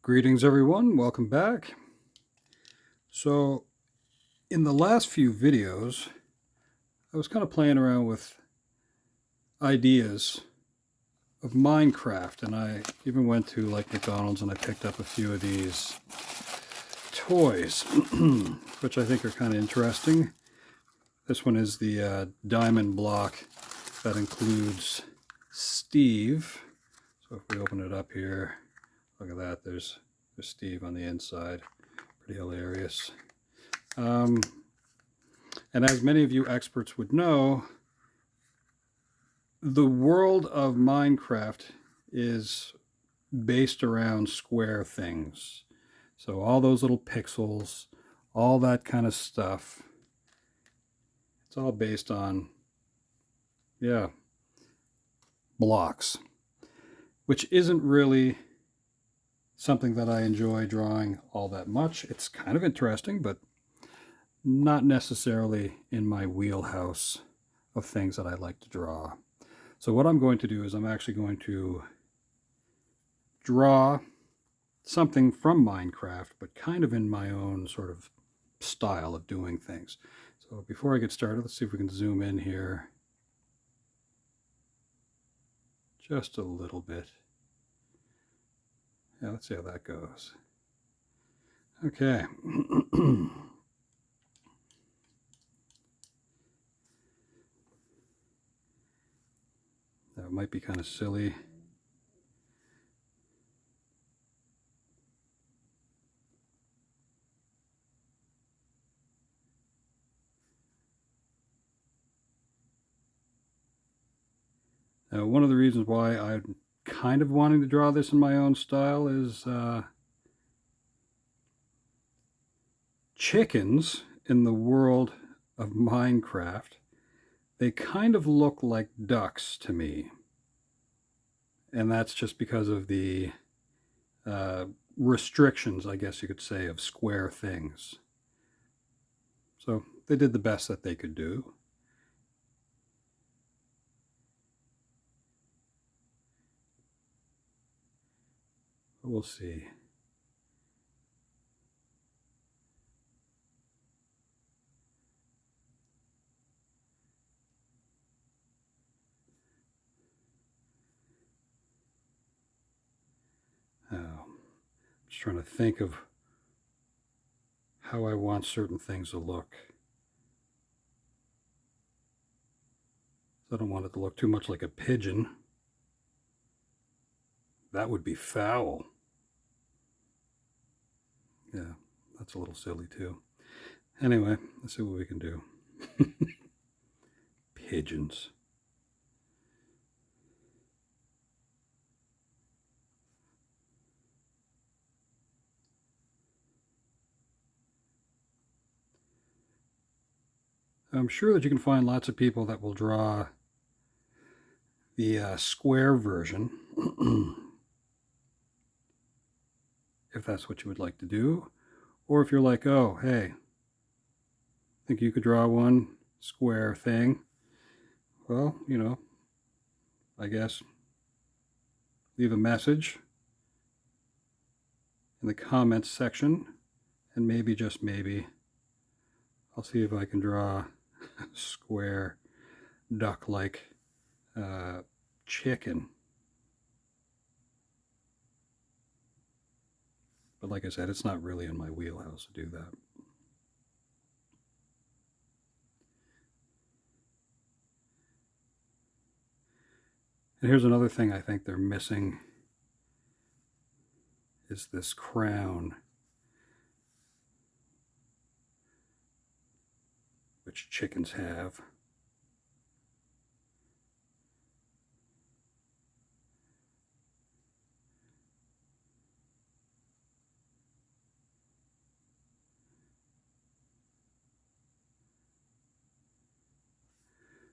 Greetings everyone, welcome back. So in the last few videos, I was kind of playing around with ideas of Minecraft, and I even went to like McDonald's and I picked up a few of these toys, which I think are kind of interesting. This one is the diamond block that includes Steve. So if we open it up here, look at that, there's Steve on the inside. Pretty hilarious. And as many of you experts would know, the world of Minecraft is based around square things. So all those little pixels, all that kind of stuff, it's all based on, blocks, which isn't really something that I enjoy drawing all that much. It's kind of interesting, but not necessarily in my wheelhouse of things that I like to draw. So what I'm going to do is I'm actually going to draw something from Minecraft, but kind of in my own sort of style of doing things. So before I get started, let's see if we can zoom in here just a little bit. Yeah, let's see how that goes. Okay. That might be kind of silly. Now, one of the reasons why I'm kind of wanting to draw this in my own style is chickens in the world of Minecraft, they kind of look like ducks to me. And that's just because of the restrictions, I guess you could say, of square things. So they did the best that they could do. But we'll see. I'm just trying to think of how I want certain things to look. I don't want it to look too much like a pigeon. That would be foul. Yeah, that's a little silly too. Anyway, let's see what we can do. Pigeons. I'm sure that you can find lots of people that will draw the square version, if that's what you would like to do. Or if you're like, oh, hey, think you could draw one square thing? Well, I guess leave a message in the comments section, and maybe, just maybe, I'll see if I can draw a square duck-like chicken. But like I said, it's not really in my wheelhouse to do that. And here's another thing I think they're missing, is this crown, which chickens have.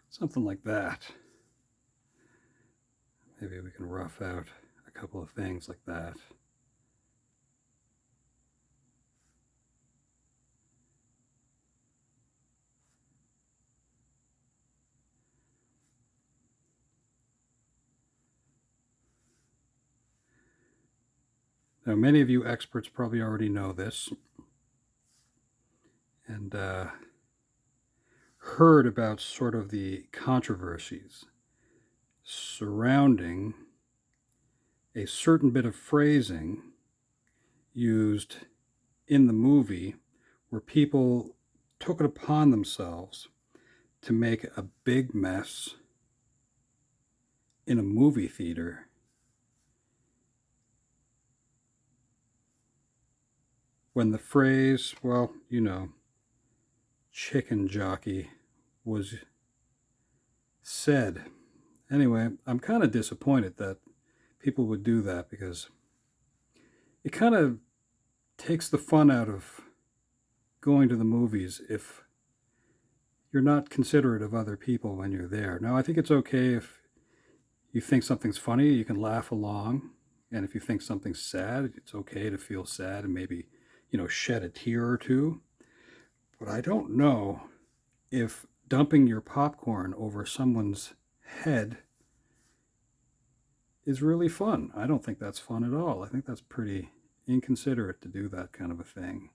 Something like that. Maybe we can rough out a couple of things like that. Now, many of you experts probably already know this and heard about sort of the controversies surrounding a certain bit of phrasing used in the movie where people took it upon themselves to make a big mess in a movie theater when the phrase, well, chicken jockey was said. Anyway, I'm kind of disappointed that people would do that because it kind of takes the fun out of going to the movies if you're not considerate of other people when you're there. Now, I think it's okay if you think something's funny, you can laugh along. And if you think something's sad, it's okay to feel sad and maybe, shed a tear or two. But I don't know if dumping your popcorn over someone's head is really fun. I don't think that's fun at all. I think that's pretty inconsiderate to do that kind of a thing.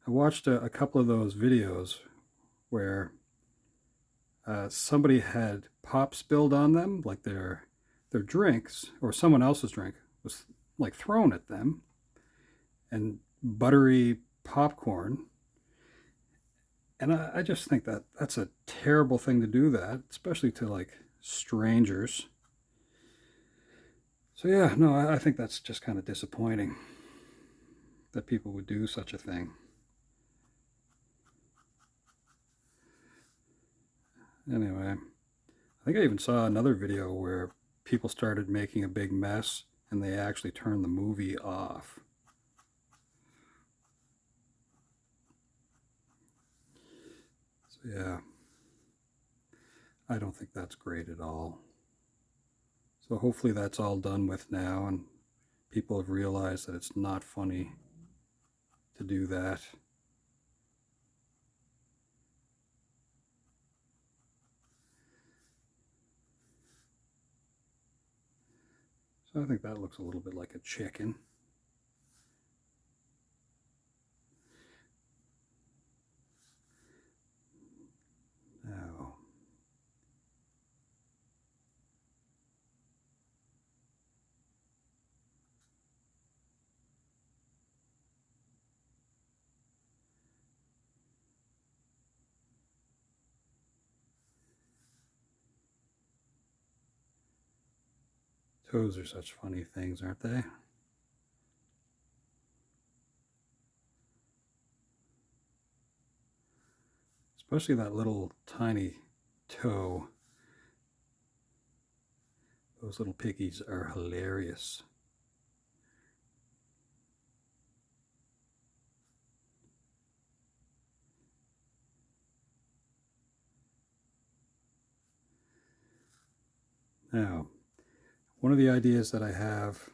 I watched a couple of those videos where somebody had pop spilled on them, like their drinks or someone else's drink was like thrown at them, and buttery popcorn. And I just think that that's a terrible thing to do that, especially to like strangers. So yeah, no, I think that's just kind of disappointing that people would do such a thing. Anyway, I think I even saw another video where people started making a big mess and they actually turned the movie off. So yeah, I don't think that's great at all. So hopefully that's all done with now and people have realized that it's not funny to do that. So I think that looks a little bit like a chicken. Now, toes are such funny things, aren't they? Especially that little tiny toe. Those little piggies are hilarious. Now, one of the ideas that I have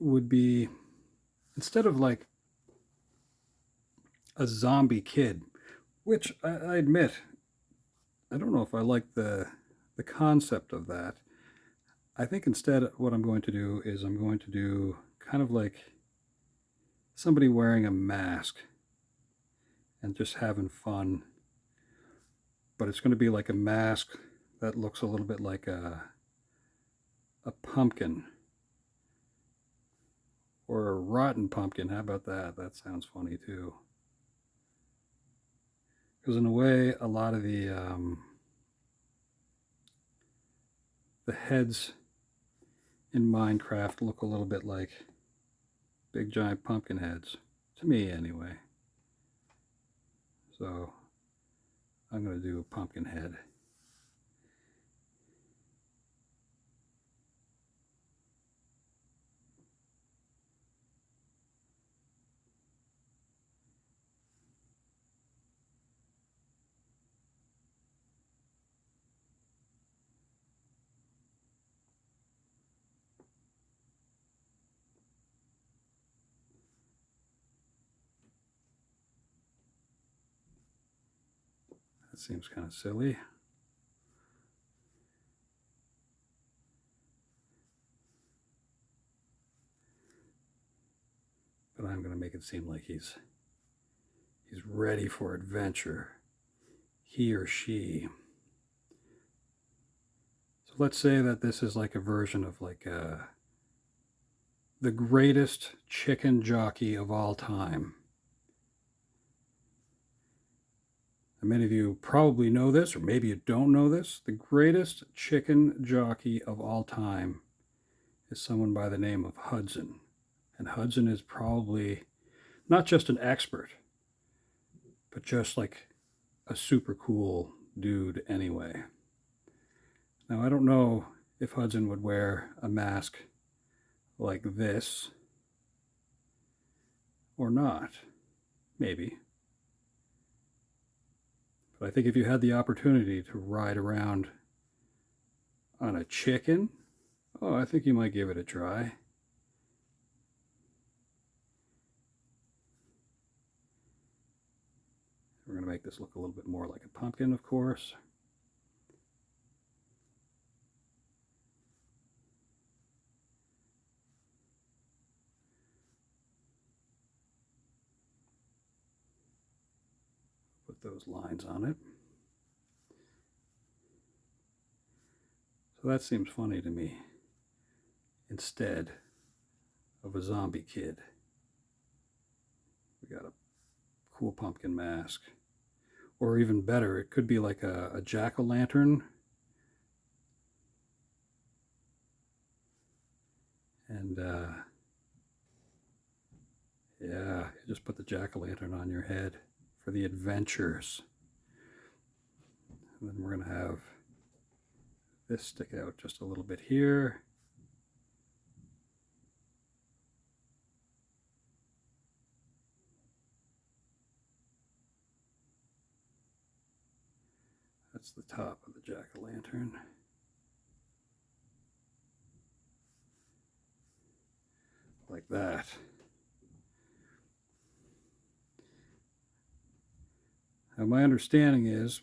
would be, instead of like a zombie kid, which I admit, I don't know if I like the concept of that. I think instead what I'm going to do is I'm going to do kind of like somebody wearing a mask and just having fun. But it's going to be like a mask that looks a little bit like a pumpkin or a rotten pumpkin. How about that? That sounds funny too. Because in a way, a lot of the heads in Minecraft look a little bit like big giant pumpkin heads, to me anyway. So I'm going to do a pumpkin head. That seems kind of silly. I'm going to make it seem like he's ready for adventure. He or she. So let's say that this is like a version of like the greatest chicken jockey of all time. And many of you probably know this, or maybe you don't know this. The greatest chicken jockey of all time is someone by the name of Hudson. And Hudson is probably not just an expert, but just like a super cool dude anyway. Now, I don't know if Hudson would wear a mask like this or not. Maybe. But I think if you had the opportunity to ride around on a chicken, oh, I think you might give it a try. We're going to make this look a little bit more like a pumpkin, of course. Put those lines on it. So that seems funny to me. Instead of a zombie kid, we got a cool pumpkin mask. Or even better, it could be like a jack-o'-lantern. And yeah, you just put the jack-o'-lantern on your head for the adventures. And then we're going to have this stick out just a little bit here. That's the top of the jack-o'-lantern. Like that. Now, my understanding is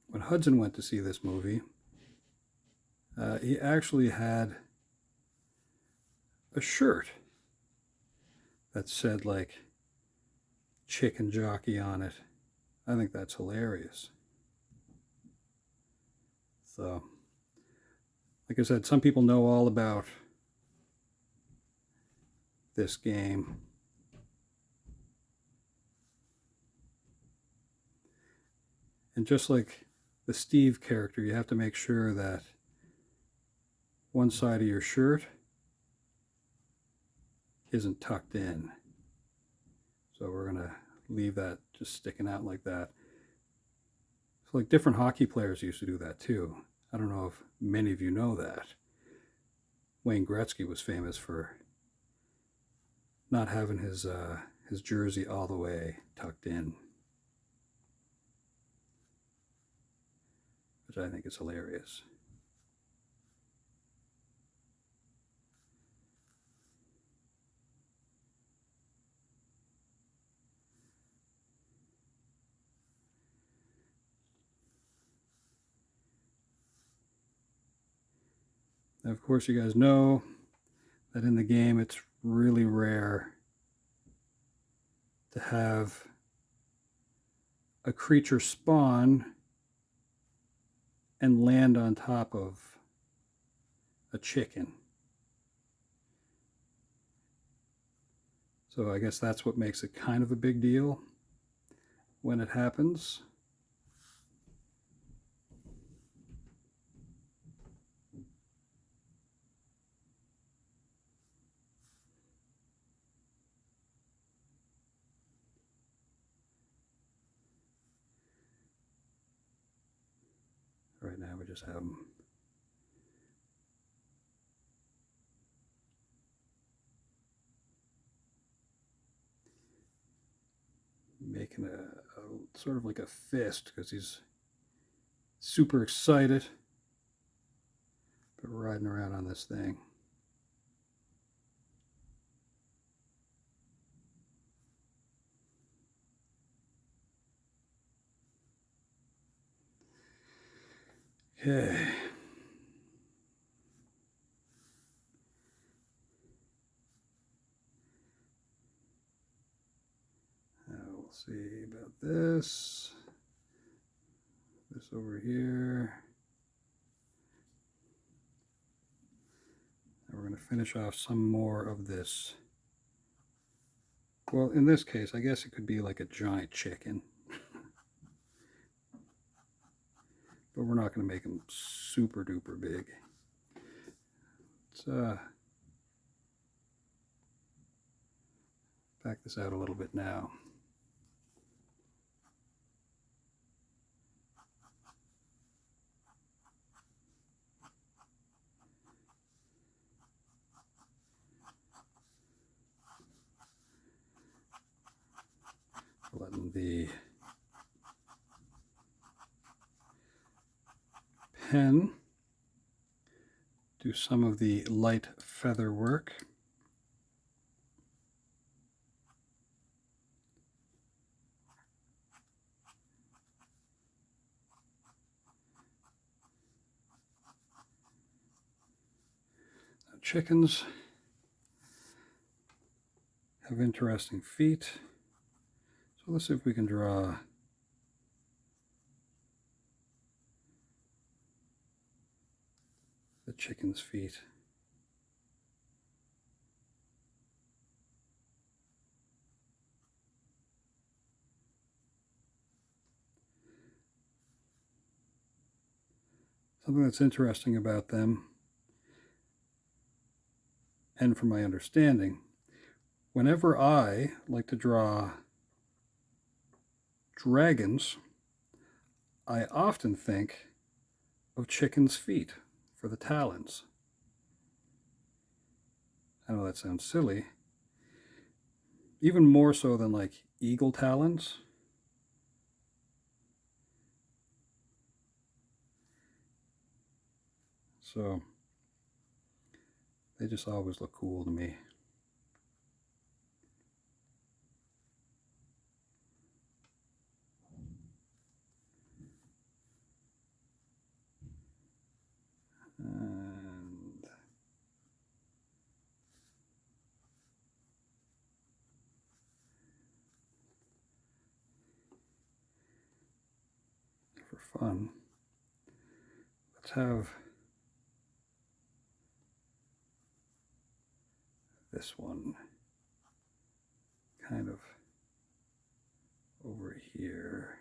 when Hudson went to see this movie, he actually had a shirt that said like chicken jockey on it. I think that's hilarious. So, like I said, some people know all about this game. And just like the Steve character, you have to make sure that one side of your shirt isn't tucked in. So we're going to leave that just sticking out like that. So like different hockey players used to do that too. I don't know if many of you know that. Wayne Gretzky was famous for not having his jersey all the way tucked in, which I think is hilarious. Now, of course, you guys know that in the game it's really rare to have a creature spawn and land on top of a chicken. So I guess that's what makes it kind of a big deal when it happens. Right now we just have them making a sort of like a fist because he's super excited, but riding around on this thing. Okay. this over here. And we're going to finish off some more of this. Well, in this case, I guess it could be like a giant chicken. But we're not going to make them super duper big. Let's back this out a little bit now. Letting the pen do some of the light feather work. Now, chickens have interesting feet. So let's see if we can draw the chicken's feet. Something that's interesting about them, and from my understanding, whenever I like to draw dragons, I often think of chicken's feet for the talons. I know that sounds silly. Even more so than like eagle talons. So they just always look cool to me. And for fun, let's have this one kind of over here.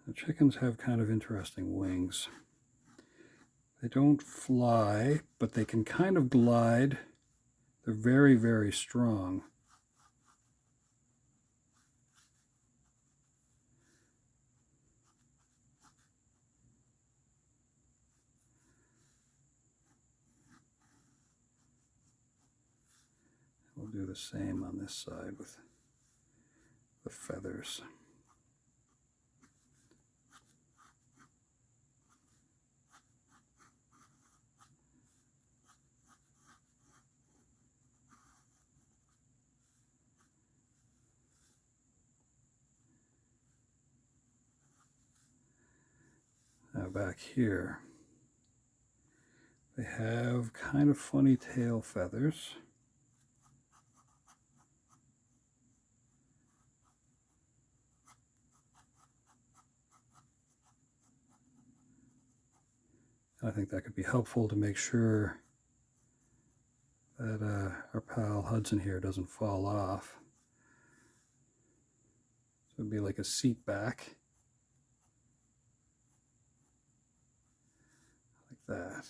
The chickens have kind of interesting wings. They don't fly, but they can kind of glide. They're very, very strong. We'll do the same on this side with the feathers. Now back here, they have kind of funny tail feathers. I think that could be helpful to make sure that our pal Hudson here doesn't fall off. So it'd be like a seat back. Like that.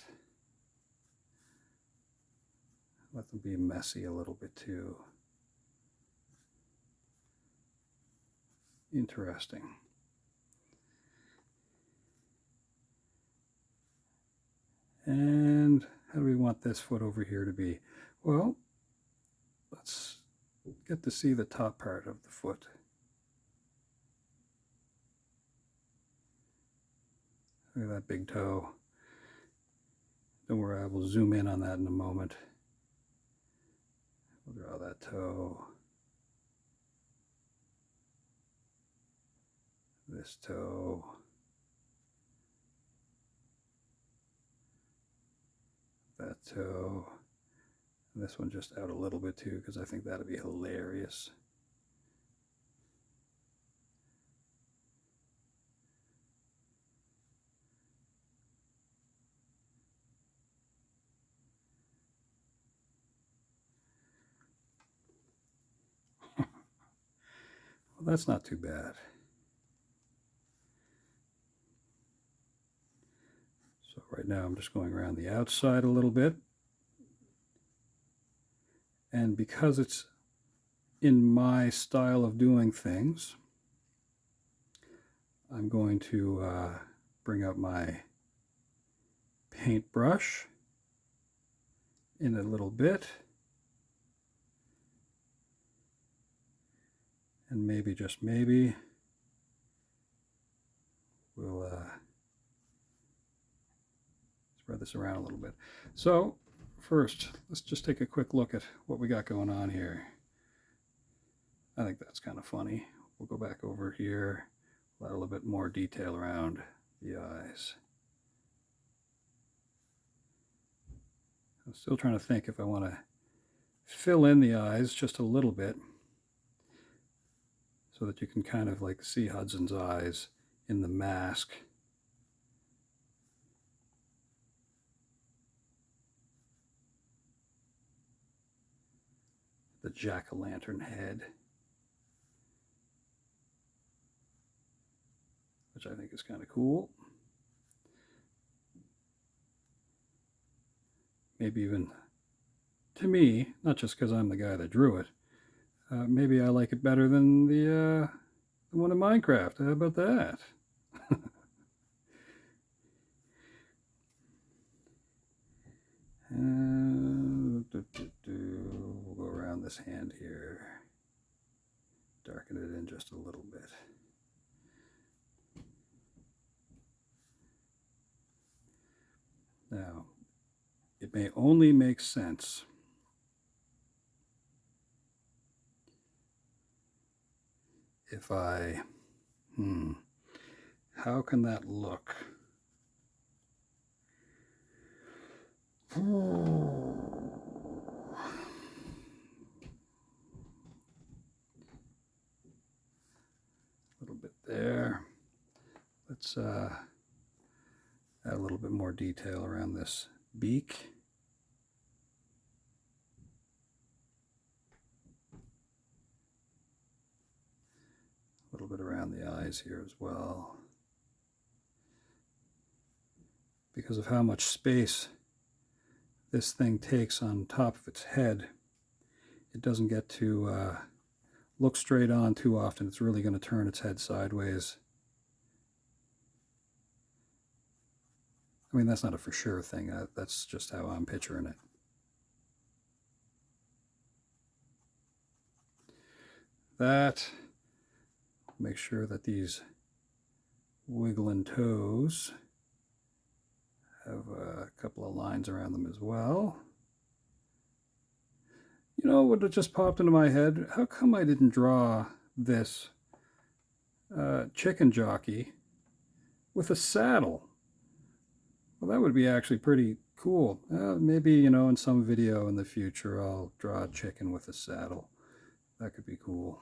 Let them be messy a little bit too. Interesting. And how do we want this foot over here to be? Well, let's get to see the top part of the foot. Look at that big toe. Don't worry, I will zoom in on that in a moment. We'll draw that toe. This toe. That toe. And this one just out a little bit too, because I think that'd be hilarious. Well, that's not too bad. So right now I'm just going around the outside a little bit. And because it's in my style of doing things, I'm going to bring up my paintbrush in a little bit. And maybe, just maybe, we'll spread this around a little bit. So first, let's just take a quick look at what we got going on here. I think that's kind of funny. We'll go back over here, add a little bit more detail around the eyes. I'm still trying to think if I want to fill in the eyes just a little bit so that you can kind of like see Hudson's eyes in the mask. The jack-o'-lantern head, which I think is kind of cool. Maybe even, to me, not just because I'm the guy that drew it, maybe I like it better than the one in Minecraft. How about that? We'll go around this hand here, darken it in just a little bit. Now, it may only make sense if I, how can that look? A little bit there. Let's add a little bit more detail around this beak. A little bit around the eyes here as well. Because of how much space this thing takes on top of its head, it doesn't get to look straight on too often. It's really going to turn its head sideways. I mean, that's not a for sure thing. That's just how I'm picturing it. That, make sure that these wiggling toes have a couple of lines around them as well. You know what just popped into my head? How come I didn't draw this chicken jockey with a saddle? Well, that would be actually pretty cool. Maybe, you know, in some video in the future, I'll draw a chicken with a saddle. That could be cool.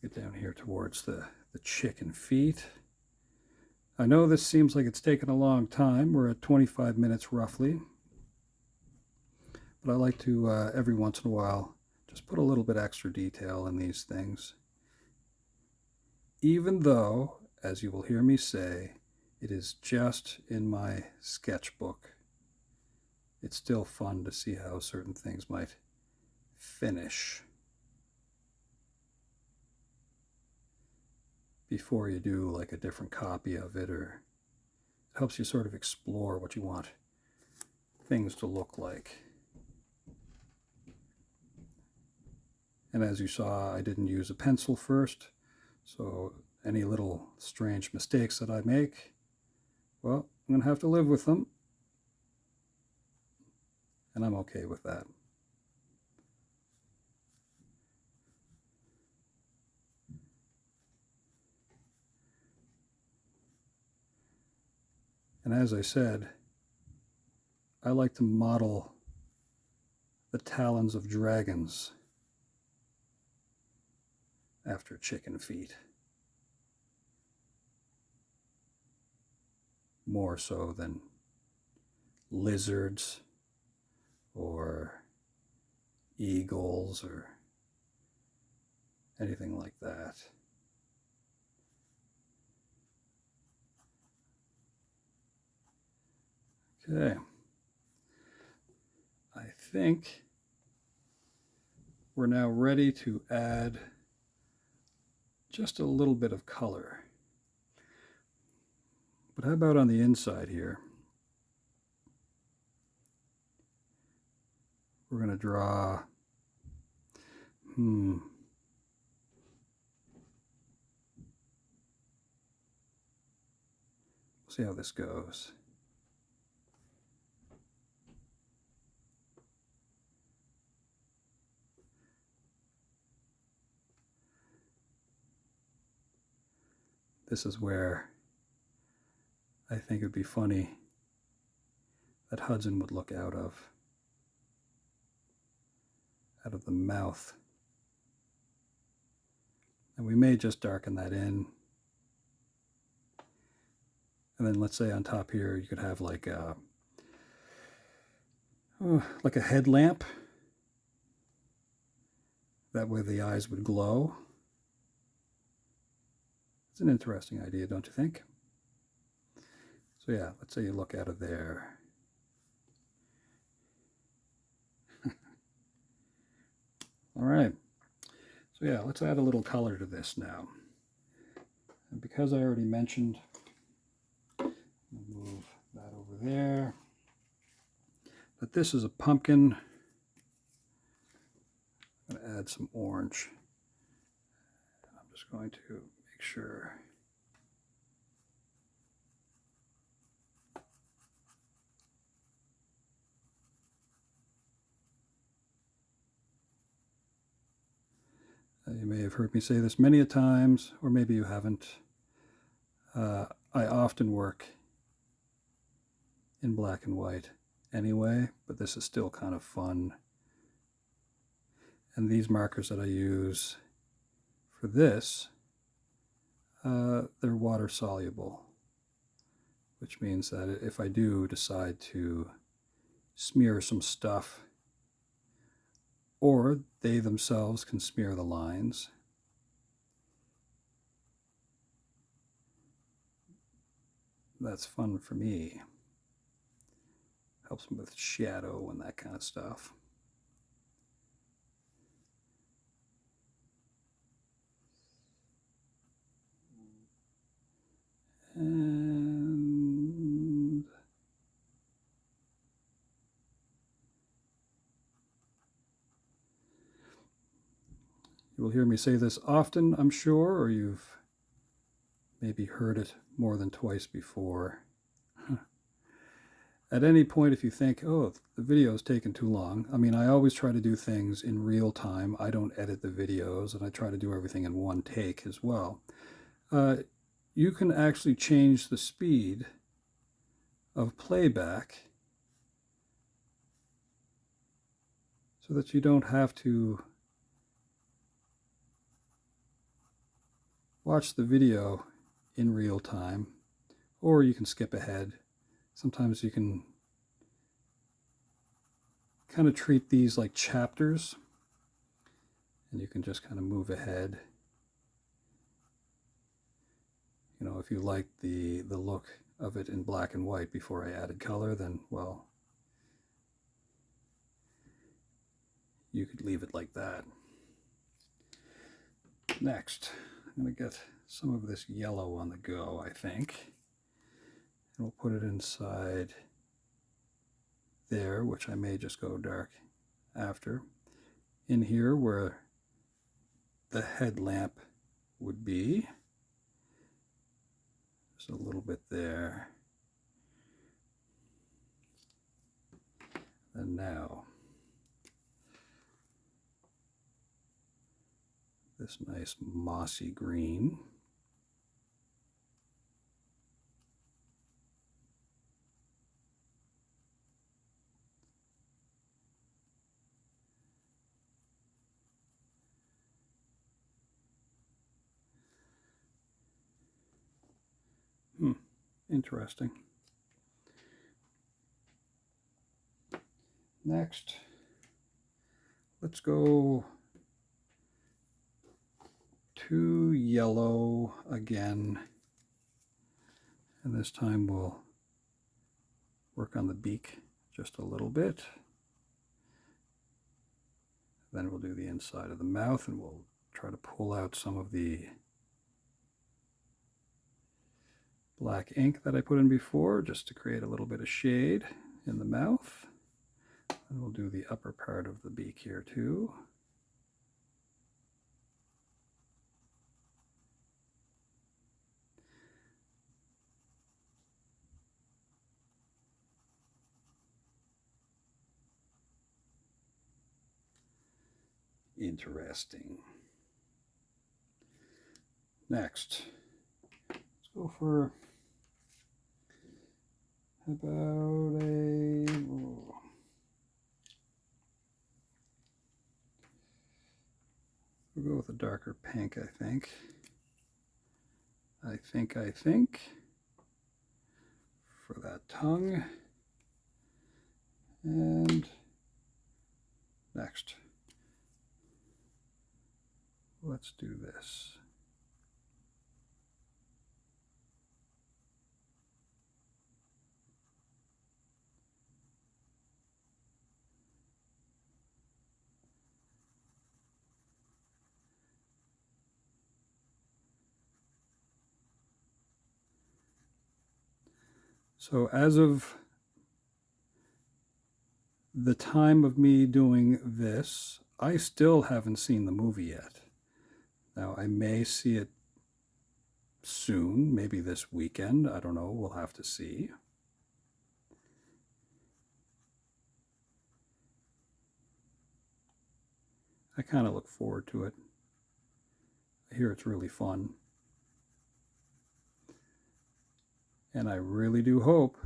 Get down here towards the chicken feet. I know this seems like it's taken a long time. We're at 25 minutes roughly. But I like to, every once in a while, just put a little bit extra detail in these things. Even though, as you will hear me say, it is just in my sketchbook. it's still fun to see how certain things might finish before you do like a different copy of it, or it helps you sort of explore what you want things to look like. And as you saw, I didn't use a pencil first, so any little strange mistakes that I make, well, I'm going to have to live with them, and I'm okay with that. And as I said, I like to model the talons of dragons after chicken feet, more so than lizards or eagles or anything like that. Okay, I think we're now ready to add just a little bit of color. But how about on the inside here? We're going to draw, we'll see how this goes. This is where I think it would be funny that Hudson would look out of the mouth. And we may just darken that in. And then let's say on top here you could have like a headlamp. That way the eyes would glow. It's an interesting idea, don't you think? So yeah, let's say you look out of there. All right. So yeah, let's add a little color to this now. And because I already mentioned, move that over there, that this is a pumpkin, I'm going to add some orange. I'm just going to make sure. You may have heard me say this many a times, or maybe you haven't. I often work in black and white anyway, but this is still kind of fun. And these markers that I use for this, they're water soluble, which means that if I do decide to smear some stuff, or they themselves can smear the lines, that's fun for me. Helps me with shadow and that kind of stuff. And you will hear me say this often, I'm sure, or you've maybe heard it more than twice before. At any point, if you think, oh, the video is taking too long, I mean, I always try to do things in real time. I don't edit the videos, and I try to do everything in one take as well. You can actually change the speed of playback so that you don't have to watch the video in real time, or you can skip ahead. Sometimes you can kind of treat these like chapters, and you can just kind of move ahead. You know, if you like the look of it in black and white before I added color, then, well, you could leave it like that. Next, I'm going to get some of this yellow on the go, I think. And we'll put it inside there, which I may just go dark after. In here where the headlamp would be. Just a little bit there. And now, this nice mossy green. Interesting. Next, let's go to yellow again. And this time we'll work on the beak just a little bit. Then we'll do the inside of the mouth, and we'll try to pull out some of the black ink that I put in before, just to create a little bit of shade in the mouth. And we'll do the upper part of the beak here too. Interesting. Next, let's go for about a... We'll go with a darker pink, I think. I think, for that tongue. And next, let's do this. So as of the time of me doing this, I still haven't seen the movie yet. Now, I may see it soon, maybe this weekend. I don't know. We'll have to see. I kind of look forward to it. I hear it's really fun. And I really do hope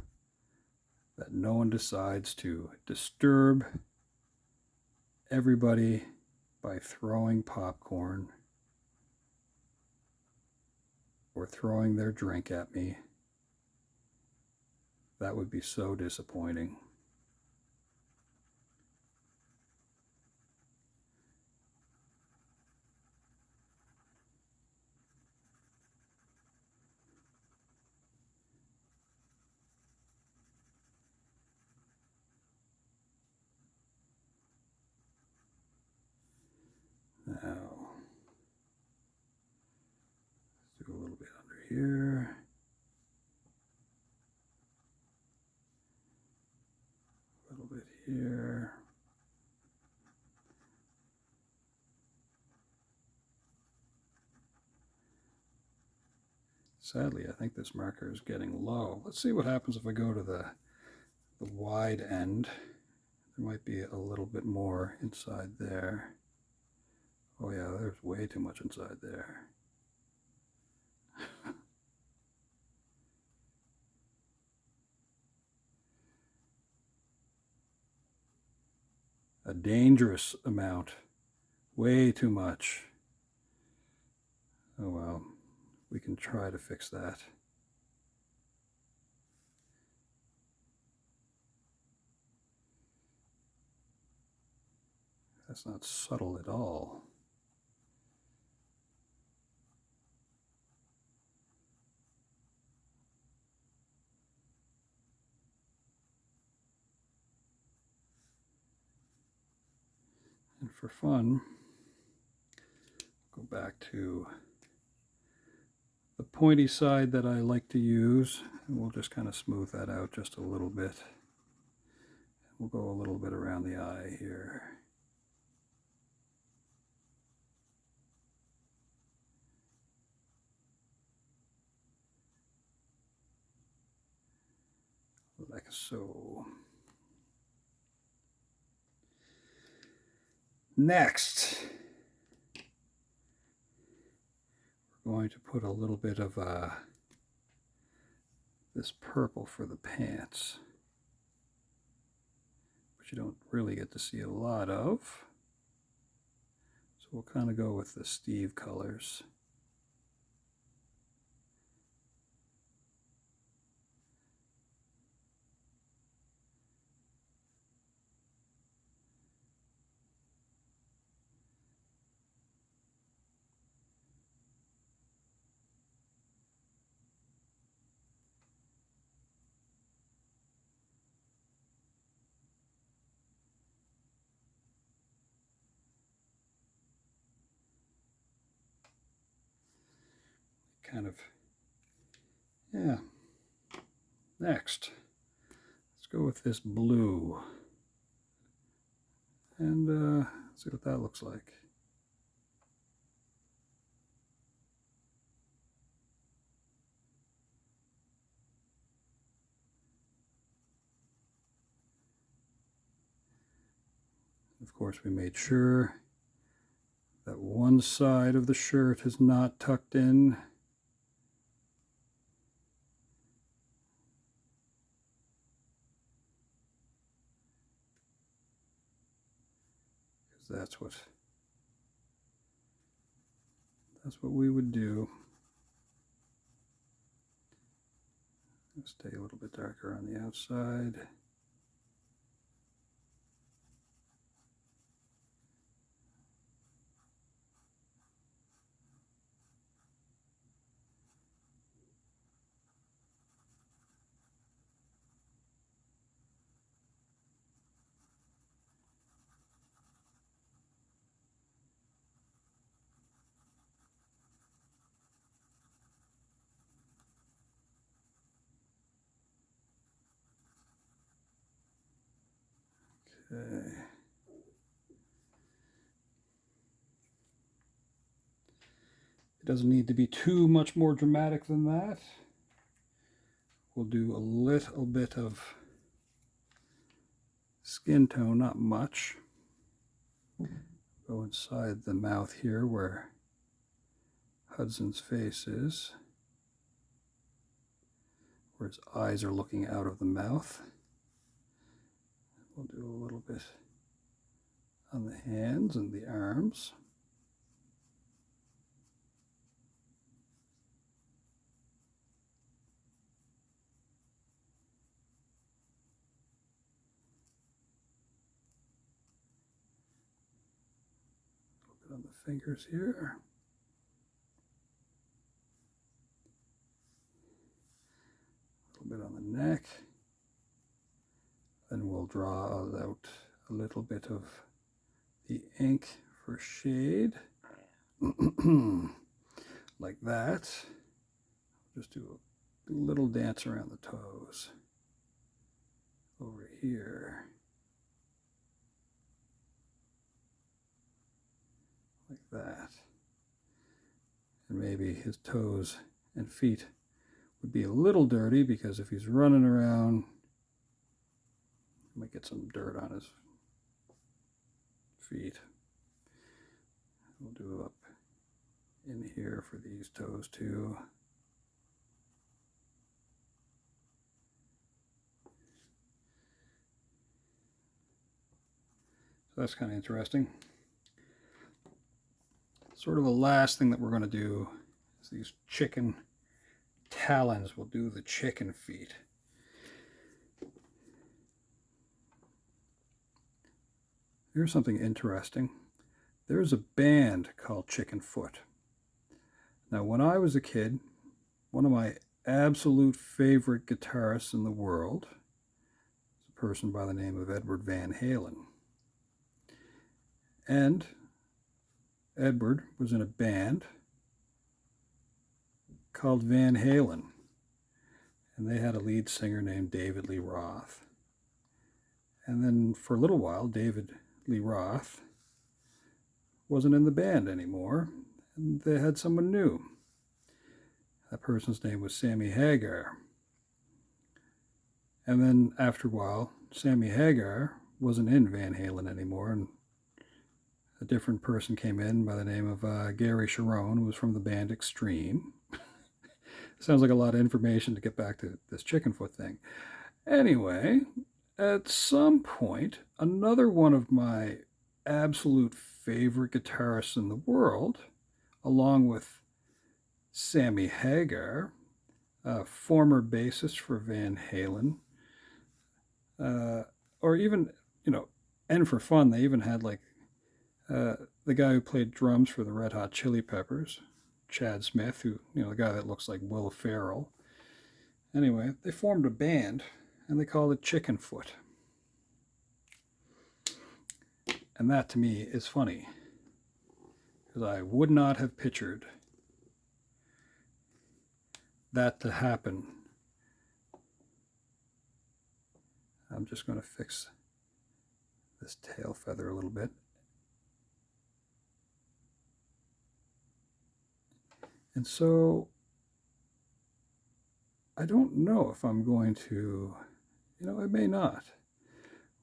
that no one decides to disturb everybody by throwing popcorn or throwing their drink at me. That would be so disappointing. Now, let's do a little bit under here. A little bit here. Sadly, I think this marker is getting low. Let's see what happens if I go to the wide end. There might be a little bit more inside there. Oh yeah, there's way too much inside there. A dangerous amount. Way too much. Oh well, we can try to fix that. That's not subtle at all. And for fun, go back to the pointy side that I like to use, and we'll just kind of smooth that out just a little bit. We'll go a little bit around the eye here. Like so. Next, we're going to put a little bit of this purple for the pants, which you don't really get to see a lot of. So we'll kind of go with the Steve colors. Kind of, yeah. Next, let's go with this blue. And see what that looks like. Of course, we made sure that one side of the shirt is not tucked in. Because that's what we would do. Stay a little bit darker on the outside. Okay. It doesn't need to be too much more dramatic than that. We'll do a little bit of skin tone, not much. Go inside the mouth here where Hudson's face is, where his eyes are looking out of the mouth. We'll do a little bit on the hands and the arms. A little bit on the fingers here. A little bit on the neck. Then we'll draw out a little bit of the ink for shade. Like that. Just do a little dance around the toes. Over here. Like that. And maybe his toes and feet would be a little dirty because if he's running around, he might get some dirt on his feet. We'll do up in here for these toes too. So that's kind of interesting. Sort of the last thing that we're going to do is these chicken talons. We'll do the chicken feet. Here's something interesting. There's a band called Chicken Foot. Now, when I was a kid, one of my absolute favorite guitarists in the world is a person by the name of Edward Van Halen. And Edward was in a band called Van Halen, and they had a lead singer named David Lee Roth. And then for a little while, David Lee Roth wasn't in the band anymore, and they had someone new. That person's name was Sammy Hagar. And then after a while, Sammy Hagar wasn't in Van Halen anymore, and a different person came in by the name of Gary Sharon, who was from the band Extreme. Sounds like a lot of information to get back to this Chickenfoot thing. Anyway, at some point, another one of my absolute favorite guitarists in the world, along with Sammy Hagar, a former bassist for Van Halen, or even, and for fun, they even had like the guy who played drums for the Red Hot Chili Peppers, Chad Smith, who, the guy that looks like Will Ferrell. Anyway, they formed a band and they called it Chickenfoot. And that to me is funny, because I would not have pictured that to happen. I'm just going to fix this tail feather a little bit. And so I don't know if I'm going to, I may not,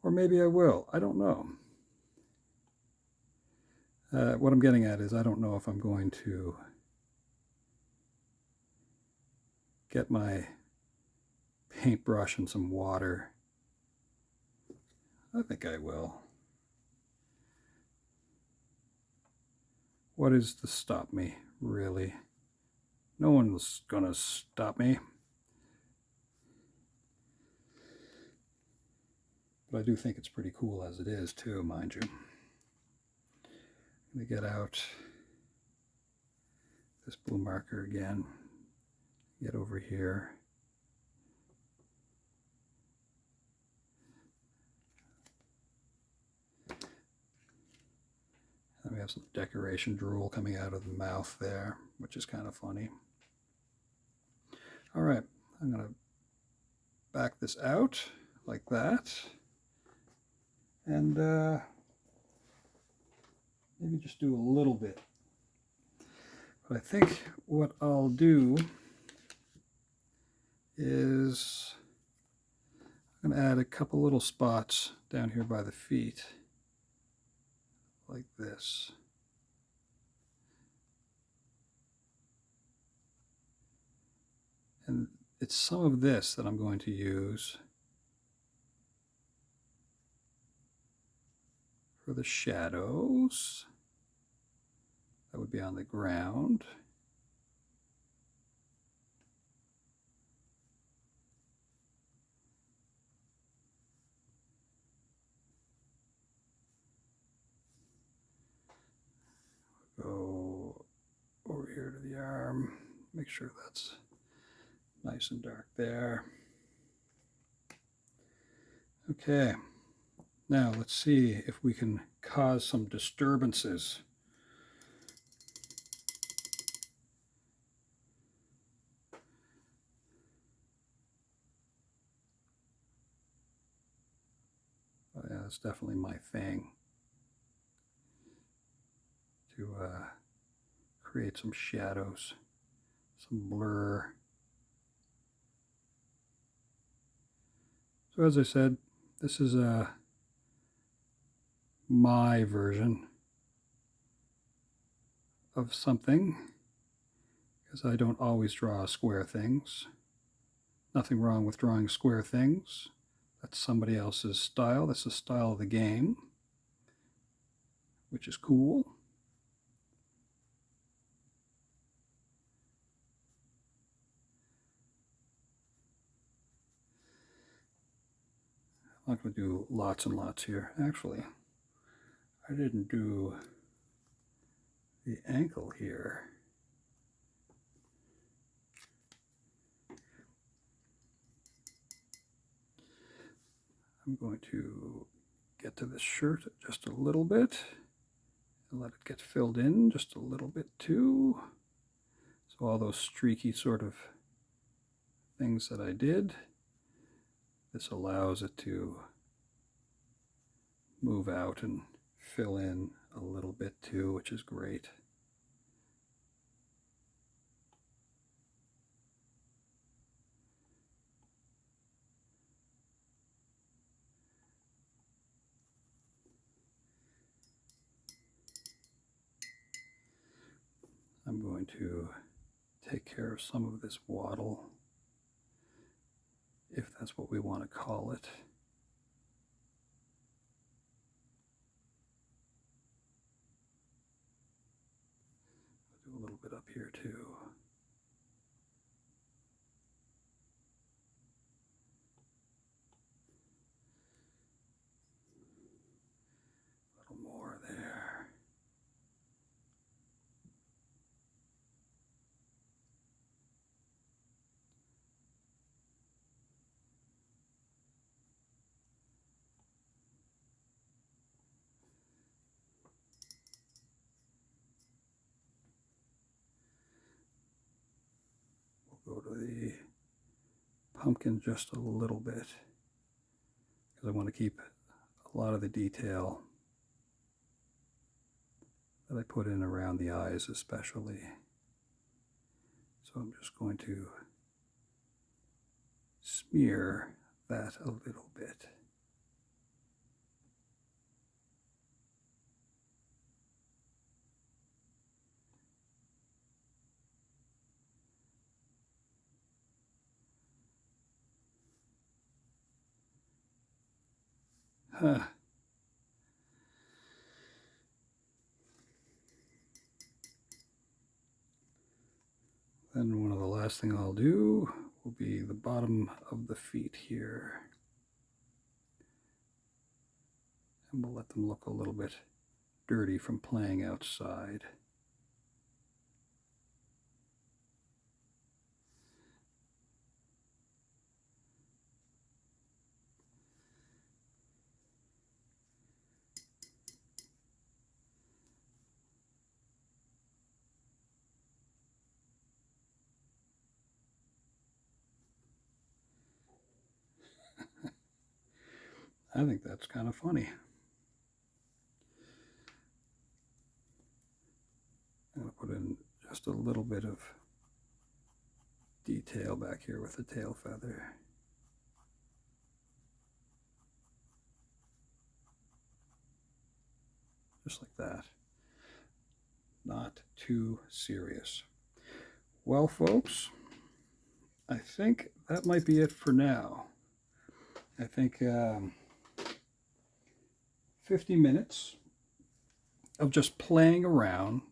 or maybe I will. I don't know. What I'm getting at is I don't know if I'm going to get my paintbrush and some water. I think I will. What is to stop me, really? No one's gonna stop me. But I do think it's pretty cool as it is, too, mind you. I'm going to get out this blue marker again. Get over here. And we have some decoration drool coming out of the mouth there, which is kind of funny. All right, I'm going to back this out like that. And maybe just do a little bit. But I think what I'll do is I'm going to add a couple little spots down here by the feet, like this. And it's some of this that I'm going to use for the shadows. That would be on the ground. Go over here to the arm. Make sure that's nice and dark there. Okay. Now let's see if we can cause some disturbances. Oh yeah, that's definitely my thing. To create some shadows, some blur. So as I said, this is my version of something, because I don't always draw square things. Nothing wrong with drawing square things. That's somebody else's style. That's the style of the game, which is cool. I'm not going to do lots and lots here. Actually, I didn't do the ankle here. I'm going to get to this shirt just a little bit. and let it get filled in just a little bit too. So all those streaky sort of things that I did, this allows it to move out and fill in a little bit too, which is great. I'm going to take care of some of this wattle, if that's what we want to call it. I'll do a little bit up here too. A little more there. We'll go to the pumpkin just a little bit, because I want to keep a lot of the detail that I put in around the eyes especially. So I'm just going to smear that a little bit. Huh. Then one of the last thing I'll do will be the bottom of the feet here. And we'll let them look a little bit dirty from playing outside. I think that's kind of funny. I'm going to put in just a little bit of detail back here with the tail feather. Just like that. Not too serious. Well, folks, I think that might be it for now. I think 50 minutes of just playing around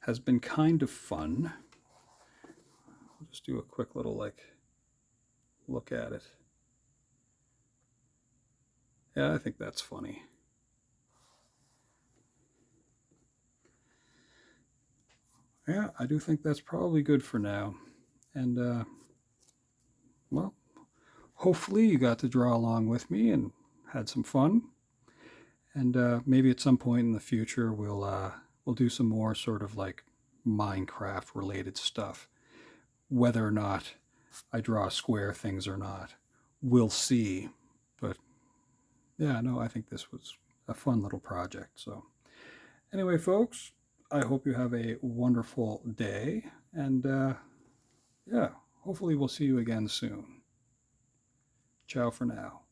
has been kind of fun. I'll just do a quick little look at it. Yeah, I think that's funny. Yeah, I do think that's probably good for now. And well, hopefully you got to draw along with me and had some fun. And maybe at some point in the future we'll do some more sort of like Minecraft related stuff. Whether or not I draw square things or not, we'll see. But yeah, no, I think this was a fun little project. So anyway, folks, I hope you have a wonderful day. And yeah, hopefully we'll see you again soon. Ciao for now.